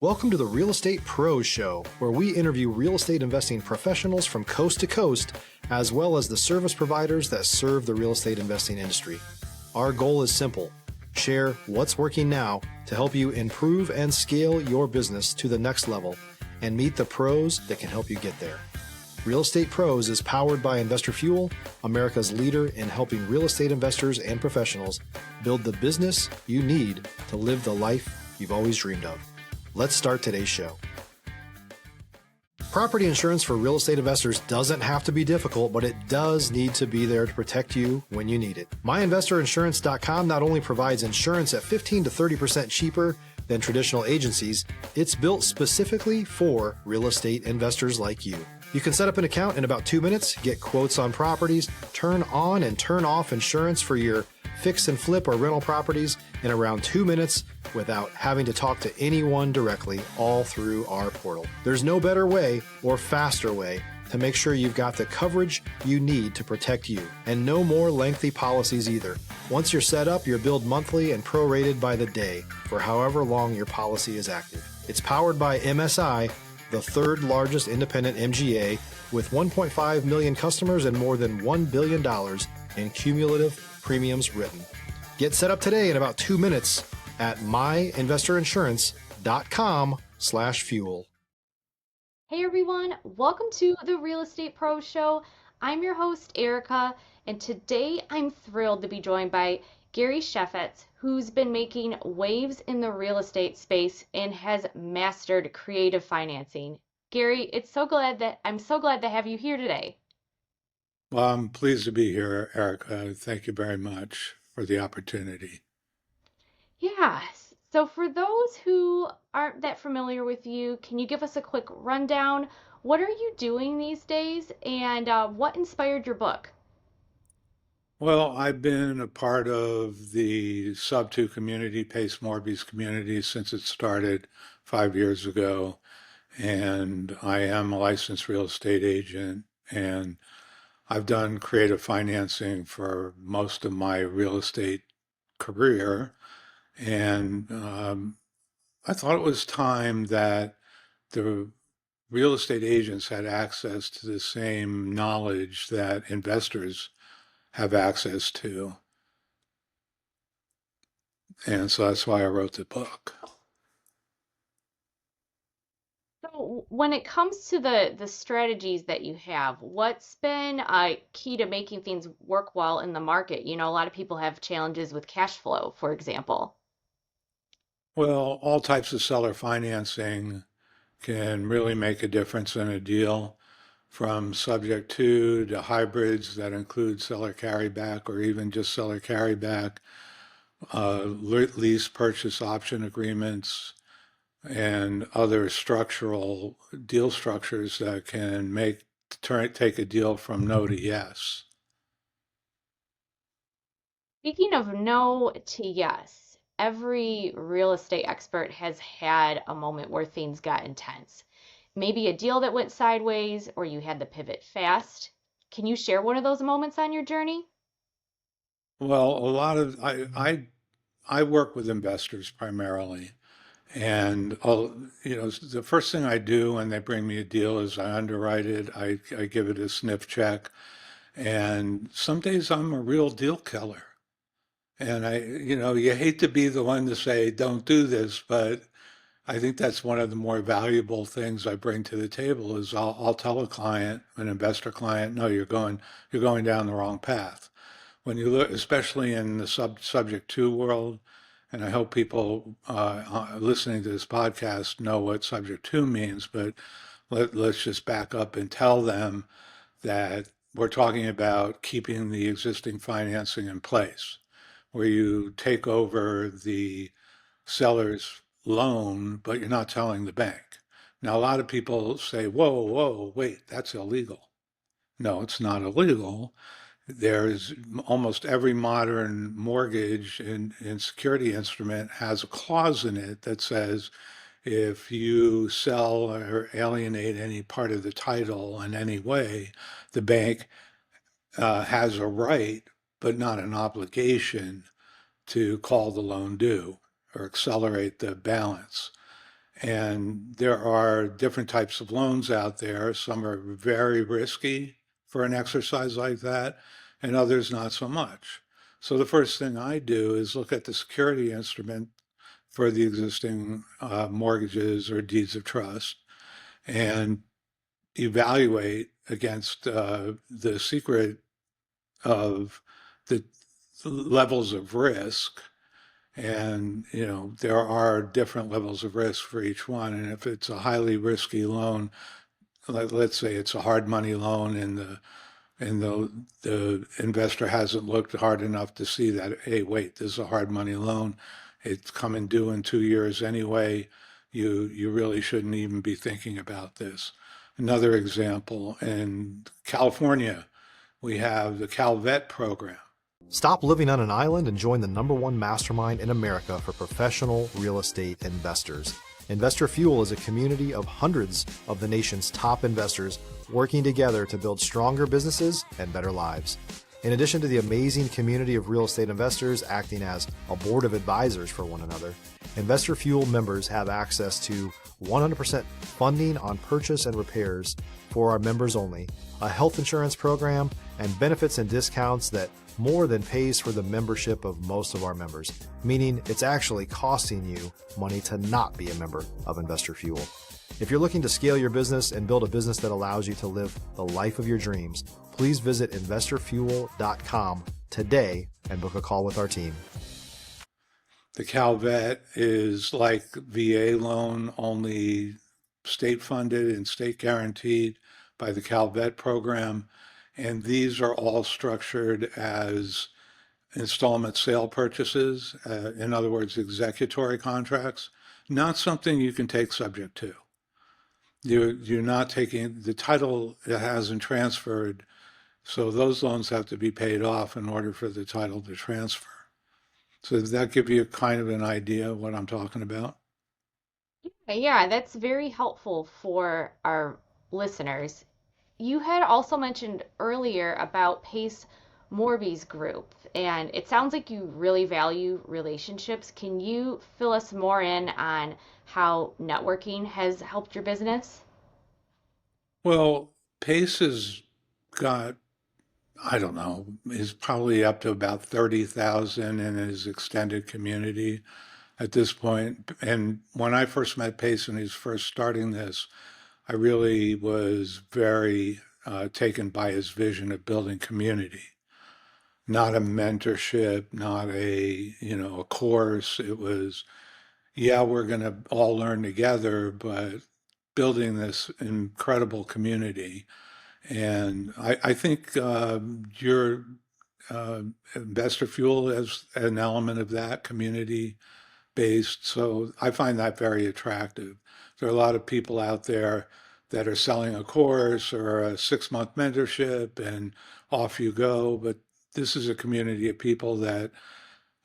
Welcome to the Real Estate Pros Show, where we interview real estate investing professionals from coast to coast, as well as the service providers that serve the real estate investing industry. Our goal is simple: share what's working now to help you improve and scale your business to the next level and meet the pros that can help you get there. Real Estate Pros is powered by Investor Fuel, America's leader in helping real estate investors and professionals build the business you need to live the life you've always dreamed of. Let's start today's show. Property insurance for real estate investors doesn't have to be difficult, but it does need to be there to protect you when you need it. MyInvestorInsurance.com not only provides insurance at 15 to 30% cheaper than traditional agencies, it's built specifically for real estate investors like you. You can set up an account in about 2 minutes, get quotes on properties, turn on and turn off insurance for your fix and flip or rental properties in around 2 minutes without having to talk to anyone directly, all through our portal. There's no better way or faster way to make sure you've got the coverage you need to protect you, and no more lengthy policies either. Once you're set up, you're billed monthly and prorated by the day for however long your policy is active. It's powered by MSI, the third largest independent MGA, with 1.5 million customers and more than $1 billion in cumulative premiums written. Get set up today in about 2 minutes at myinvestorinsurance.com/fuel. Hey everyone, welcome to the Real Estate Pro Show. I'm your host, Erika, and today I'm thrilled to be joined by Gary Chefetz, who's been making waves in the real estate space and has mastered creative financing. Gary, I'm so glad to have you here today. Well, I'm pleased to be here, Erika. Thank you very much for the opportunity. Yeah, so for those who aren't that familiar with you, can you give us a quick rundown? What are you doing these days, and what inspired your book? Well, I've been a part of the Sub-2 community, Pace Morby's community, since it started 5 years ago. And I am a licensed real estate agent, and I've done creative financing for most of my real estate career. And I thought it was time that the real estate agents had access to the same knowledge that investors have access to. And so that's why I wrote the book. So when it comes to the strategies that you have, what's been key to making things work well in the market? You know, a lot of people have challenges with cash flow, for example. Well, all types of seller financing can really make a difference in a deal, from subject to hybrids that include seller carryback or even just seller carryback, lease purchase option agreements, and other structural deal structures that can take a deal from no to yes. Speaking of no to yes, every real estate expert has had a moment where things got intense. Maybe a deal that went sideways or you had to pivot fast. Can you share one of those moments on your journey? Well, a lot of I work with investors primarily, and the first thing I do when they bring me a deal is I underwrite it. I give it a sniff check, and some days I'm a real deal killer. And you hate to be the one to say, don't do this, but I think that's one of the more valuable things I bring to the table is I'll tell a client, an investor client, no, you're going down the wrong path. When you look, especially in the subject to world, and I hope people listening to this podcast know what subject to means, but let's just back up and tell them that we're talking about keeping the existing financing in place, where you take over the seller's loan, but you're not telling the bank. Now, a lot of people say, whoa, whoa, wait, that's illegal. No, it's not illegal. There's almost every modern mortgage and security instrument has a clause in it that says if you sell or alienate any part of the title in any way, the bank has a right, but not an obligation, to call the loan due or accelerate the balance. And there are different types of loans out there. Some are very risky for an exercise like that, and others not so much. So the first thing I do is look at the security instrument for the existing mortgages or deeds of trust and evaluate against the secret of the levels of risk. And, there are different levels of risk for each one. And if it's a highly risky loan, let's say it's a hard money loan and the investor hasn't looked hard enough to see that, hey, wait, this is a hard money loan. It's coming due in 2 years anyway. You really shouldn't even be thinking about this. Another example, in California, we have the CalVet program. Stop living on an island and join the #1 mastermind in America for professional real estate investors. Investor Fuel is a community of hundreds of the nation's top investors working together to build stronger businesses and better lives. In addition to the amazing community of real estate investors acting as a board of advisors for one another, Investor Fuel members have access to 100% funding on purchase and repairs for our members only, a health insurance program, and benefits and discounts that more than pays for the membership of most of our members, meaning it's actually costing you money to not be a member of Investor Fuel. If you're looking to scale your business and build a business that allows you to live the life of your dreams, please visit investorfuel.com today and book a call with our team. The CalVet is like VA loan, only state funded and state guaranteed by the CalVet program. And these are all structured as installment sale purchases, in other words, executory contracts, not something you can take subject to. You're not taking the title, it hasn't transferred, so those loans have to be paid off in order for the title to transfer. So does that give you kind of an idea of what I'm talking about? Yeah, that's very helpful for our listeners. You had also mentioned earlier about Pace Morby's group, and it sounds like you really value relationships. Can you fill us more in on how networking has helped your business? Well, Pace has got, I don't know, is probably up to about 30,000 in his extended community at this point. And when I first met Pace and he was first starting this, I really was very taken by his vision of building community, not a mentorship, not a course. It was, yeah, we're going to all learn together, but building this incredible community. And I think your Investor Fuel is an element of that, community based. So I find that very attractive. There are a lot of people out there that are selling a course or a 6-month mentorship and off you go. But this is a community of people that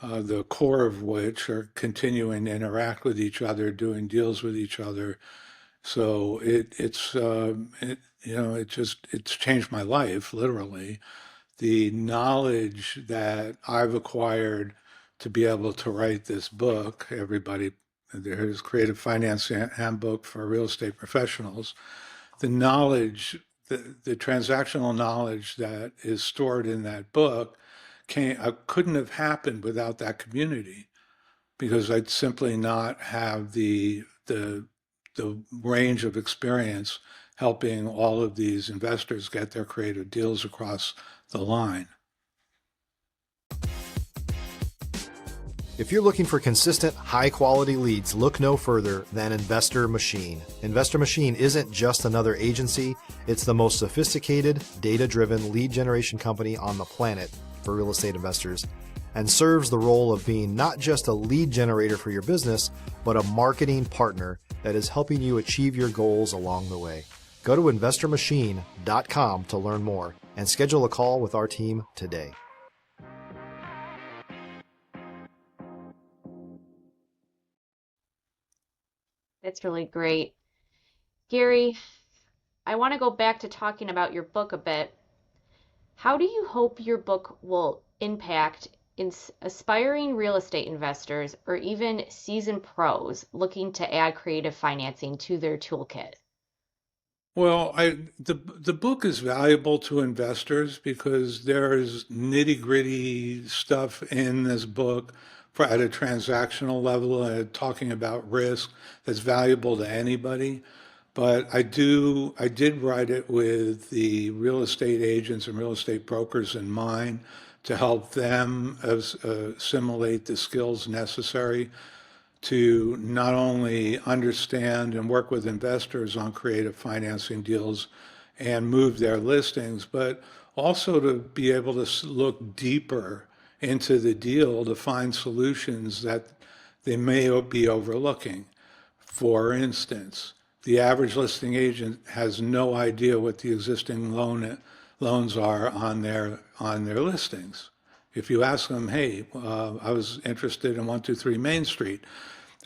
the core of which are continuing to interact with each other, doing deals with each other. So it's changed my life literally. The knowledge that I've acquired to be able to write this book, everybody, there's Creative Finance Handbook for Real Estate Professionals. The knowledge, the transactional knowledge that is stored in that book couldn't have happened without that community because I'd simply not have the range of experience helping all of these investors get their creative deals across the line. If you're looking for consistent, high-quality leads, look no further than Investor Machine. Investor Machine isn't just another agency, it's the most sophisticated, data-driven lead generation company on the planet for real estate investors, and serves the role of being not just a lead generator for your business, but a marketing partner that is helping you achieve your goals along the way. Go to investormachine.com to learn more and schedule a call with our team today. That's really great. Gary, I want to go back to talking about your book a bit. How do you hope your book will impact aspiring real estate investors or even seasoned pros looking to add creative financing to their toolkit? Well, the book is valuable to investors because there's nitty-gritty stuff in this book at a transactional level, talking about risk that's valuable to anybody. But I did write it with the real estate agents and real estate brokers in mind to help them assimilate the skills necessary to not only understand and work with investors on creative financing deals and move their listings, but also to be able to look deeper into the deal to find solutions that they may be overlooking. For instance, the average listing agent has no idea what the existing loans are on their listings. If you ask them, hey, I was interested in 123 Main Street.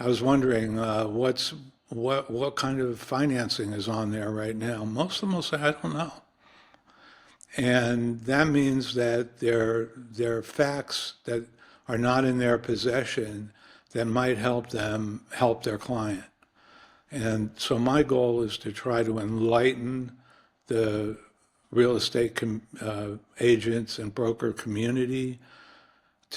I was wondering what kind of financing is on there right now. Most of them will say, I don't know. And that means that there are facts that are not in their possession that might help them help their client. And so my goal is to try to enlighten the real estate agents and broker community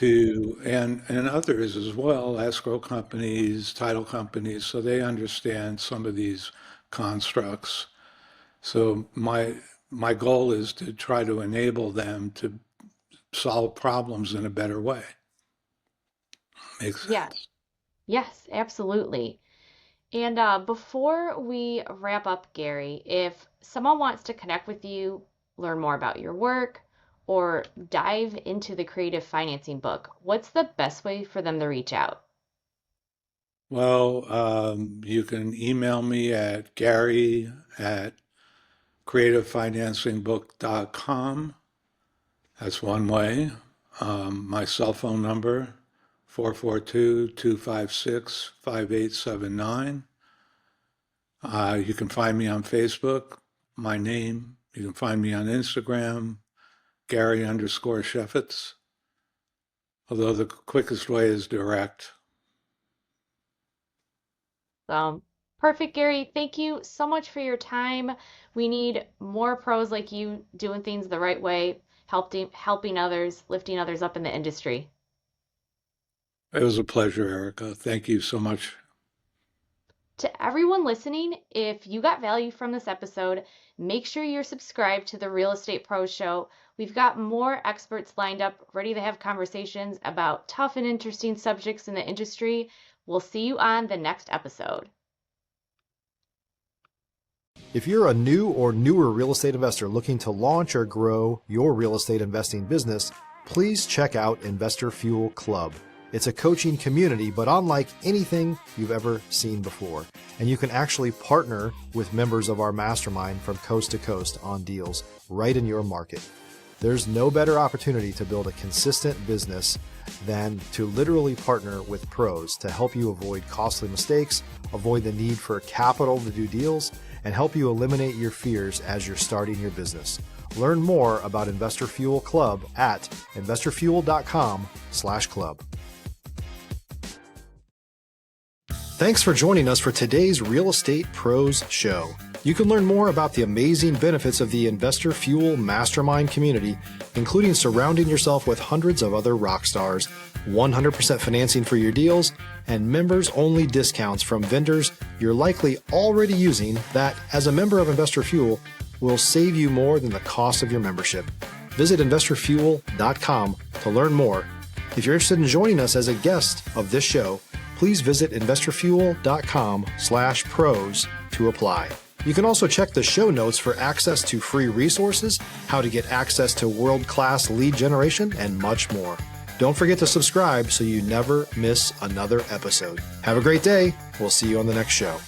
and others as well, escrow companies, title companies, so they understand some of these constructs. So my goal is to try to enable them to solve problems in a better way. Makes sense? Yes, yes, absolutely. And before we wrap up, Gary, if someone wants to connect with you, learn more about your work, or dive into the creative financing book, what's the best way for them to reach out? Well, you can email me at gary@creativefinancingbook.com. That's one way. My cell phone number, 442-256-5879. You can find me on Facebook, my name. You can find me on Instagram, Gary_Chefetz. Although the quickest way is direct. Perfect, Gary. Thank you so much for your time. We need more pros like you doing things the right way, helping others, lifting others up in the industry. It was a pleasure, Erika. Thank you so much. To everyone listening, if you got value from this episode, make sure you're subscribed to the Real Estate Pros Show. We've got more experts lined up, ready to have conversations about tough and interesting subjects in the industry. We'll see you on the next episode. If you're a new or newer real estate investor looking to launch or grow your real estate investing business, please check out Investor Fuel Club. It's a coaching community, but unlike anything you've ever seen before. And you can actually partner with members of our mastermind from coast to coast on deals right in your market. There's no better opportunity to build a consistent business than to literally partner with pros to help you avoid costly mistakes, avoid the need for capital to do deals, and help you eliminate your fears as you're starting your business. Learn more about Investor Fuel Club at investorfuel.com/club. Thanks for joining us for today's Real Estate Pros Show. You can learn more about the amazing benefits of the Investor Fuel Mastermind community, including surrounding yourself with hundreds of other rock stars, 100% financing for your deals, and members-only discounts from vendors you're likely already using that, as a member of Investor Fuel, will save you more than the cost of your membership. Visit investorfuel.com to learn more. If you're interested in joining us as a guest of this show, please visit investorfuel.com/pros to apply. You can also check the show notes for access to free resources, how to get access to world-class lead generation, and much more. Don't forget to subscribe so you never miss another episode. Have a great day. We'll see you on the next show.